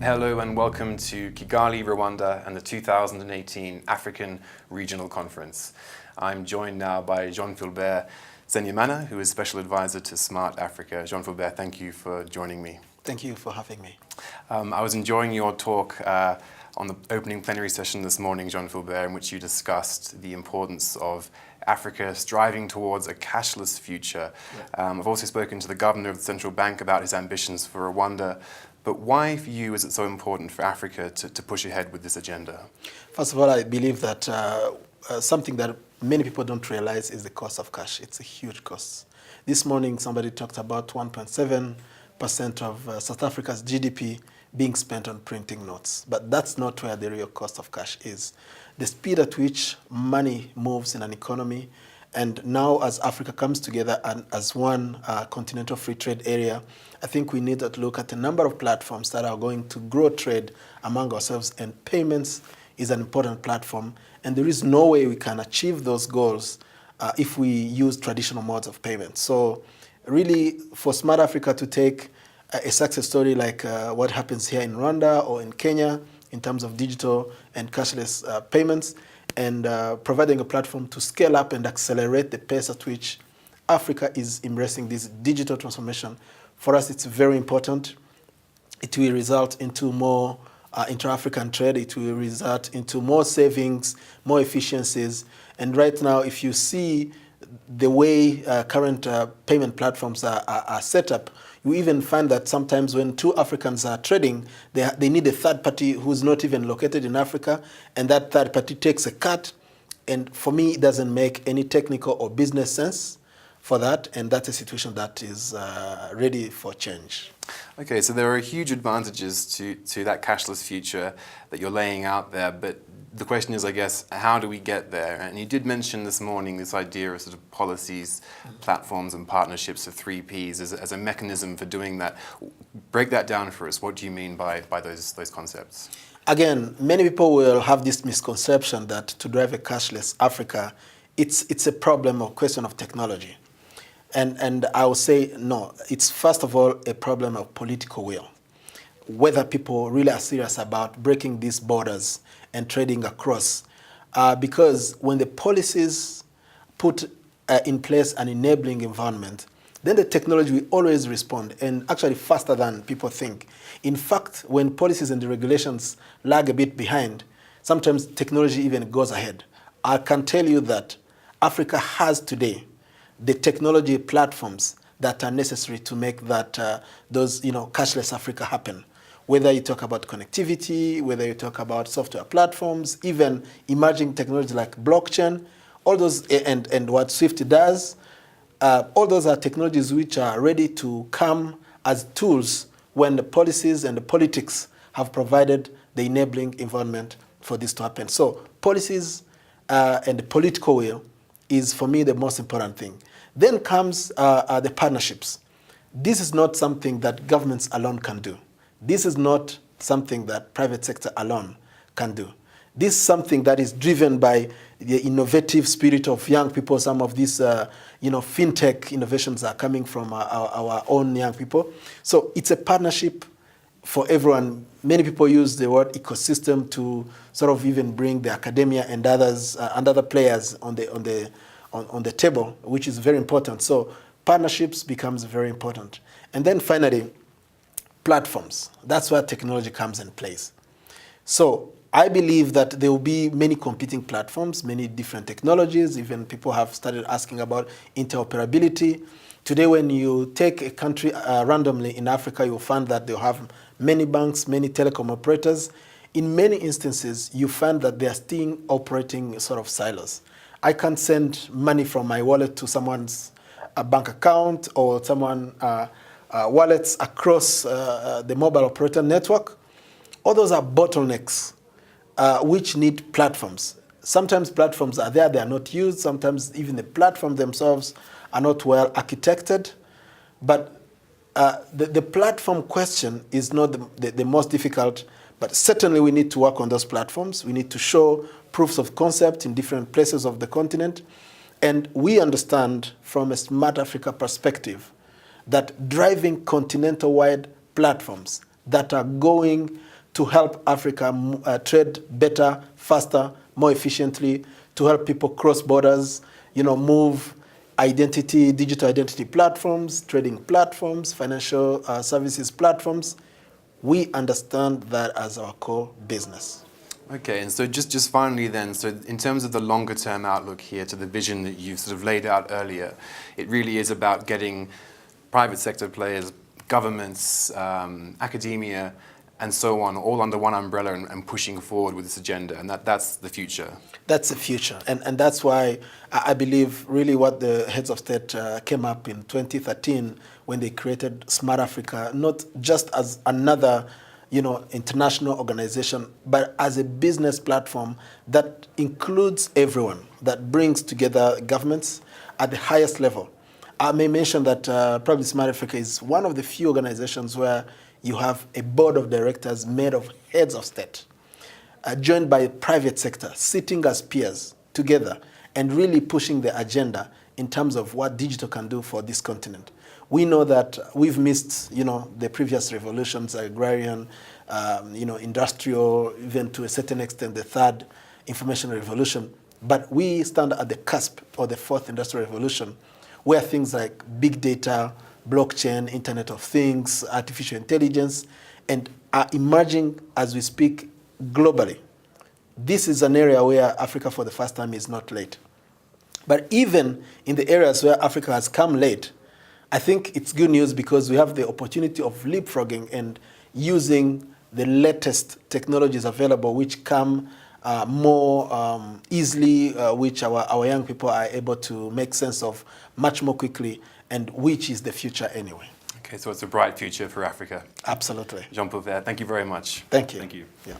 Hello and welcome to Kigali, Rwanda and the 2018 African Regional Conference. I'm joined now by Jean-Philbert Nsengimana, who is Special Advisor to SmartAfrica. Jean-Philbert, thank you for joining me. Thank you for having me. I was enjoying your talk on the opening plenary session this morning, Jean-Philbert, in which you discussed the importance of Africa striving towards a cashless future. Yeah. I've also spoken to the governor of the central bank about his ambitions for Rwanda. But why, for you, is it so important for Africa to push ahead with this agenda? First of all, I believe that something that many people don't realize is the cost of cash. It's a huge cost. This morning, somebody talked about 1.7% of South Africa's GDP being spent on printing notes. But that's not where the real cost of cash is. The speed at which money moves in an economy, and now as Africa comes together and as one continental free trade area, I think we need to look at a number of platforms that are going to grow trade among ourselves, and payments is an important platform. And there is no way we can achieve those goals if we use traditional modes of payment. So really, for SmartAfrica to take a success story like what happens here in Rwanda or in Kenya in terms of digital and cashless payments, and providing a platform to scale up and accelerate the pace at which Africa is embracing this digital transformation. For us, it's very important. It will result into more intra-African trade. It will result into more savings, more efficiencies. And right now, if you see the way current payment platforms are set up, you even find that sometimes when two Africans are trading, they need a third party who's not even located in Africa, and that third party takes a cut. And for me, it doesn't make any technical or business sense for that, and that's a situation that is ready for change. Okay, so there are huge advantages to that cashless future that you're laying out there, but the question is, I guess, how do we get there? And you did mention this morning this idea of sort of policies, platforms and partnerships of 3 Ps as a mechanism for doing that. Break that down for us. What do you mean by those concepts? Again, many people will have this misconception that to drive a cashless Africa, it's a problem or question of technology. And I will say, no, it's first of all a problem of political will. Whether people really are serious about breaking these borders and trading across. Because when the policies put in place an enabling environment, then the technology will always respond, and actually faster than people think. In fact, when policies and the regulations lag a bit behind, sometimes technology even goes ahead. I can tell you that Africa has today the technology platforms that are necessary to make that those cashless Africa happen. Whether you talk about connectivity, whether you talk about software platforms, even emerging technology like blockchain, all those, and what SWIFT does, all those are technologies which are ready to come as tools when the policies and the politics have provided the enabling environment for this to happen. So policies and the political will is, for me, the most important thing. Then comes the partnerships. This is not something that governments alone can do. This is not something that private sector alone can do. This is something that is driven by the innovative spirit of young people. Some of these, fintech innovations are coming from our own young people. So it's a partnership for everyone. Many people use the word ecosystem to sort of even bring the academia and others and other players on the table, which is very important. So partnerships becomes very important. And then finally, platforms. That's where technology comes in place. So I believe that there will be many competing platforms, many different technologies. Even people have started asking about interoperability. Today, when you take a country randomly in Africa, you'll find that they'll have many banks, many telecom operators. In many instances, you find that they are still operating sort of silos. I can send money from my wallet to someone's bank account or someone wallets across the mobile operator network. All those are bottlenecks which need platforms. Sometimes platforms are there, they are not used. Sometimes even the platform themselves are not well architected. But the platform question is not the most difficult, but certainly we need to work on those platforms. We need to show proofs of concept in different places of the continent. And we understand from a SmartAfrica perspective that driving continental-wide platforms that are going to help Africa trade better, faster, more efficiently, to help people cross borders, move digital identity platforms, trading platforms, financial services platforms. We understand that as our core business. Okay, and so just finally then, so in terms of the longer term outlook here to the vision that you've sort of laid out earlier, it really is about getting private sector players, governments, academia, and so on, all under one umbrella and pushing forward with this agenda, and that's the future. That's the future, and that's why I believe really what the heads of state came up in 2013 when they created SmartAfrica, not just as another international organization, but as a business platform that includes everyone, that brings together governments at the highest level. I may mention that probably SmartAfrica is one of the few organizations where you have a board of directors made of heads of state, joined by a private sector, sitting as peers together and really pushing the agenda in terms of what digital can do for this continent. We know that we've missed, the previous revolutions, agrarian, industrial, even to a certain extent, the third information revolution. But we stand at the cusp of the fourth industrial revolution, where things like big data, blockchain, Internet of Things, artificial intelligence, and are emerging as we speak globally. This is an area where Africa for the first time is not late. But even in the areas where Africa has come late, I think it's good news because we have the opportunity of leapfrogging and using the latest technologies available which come more easily, which our young people are able to make sense of much more quickly, and which is the future anyway. Okay, so it's a bright future for Africa. Absolutely. Jean-Philbert, thank you very much. Thank you. Thank you. Yeah.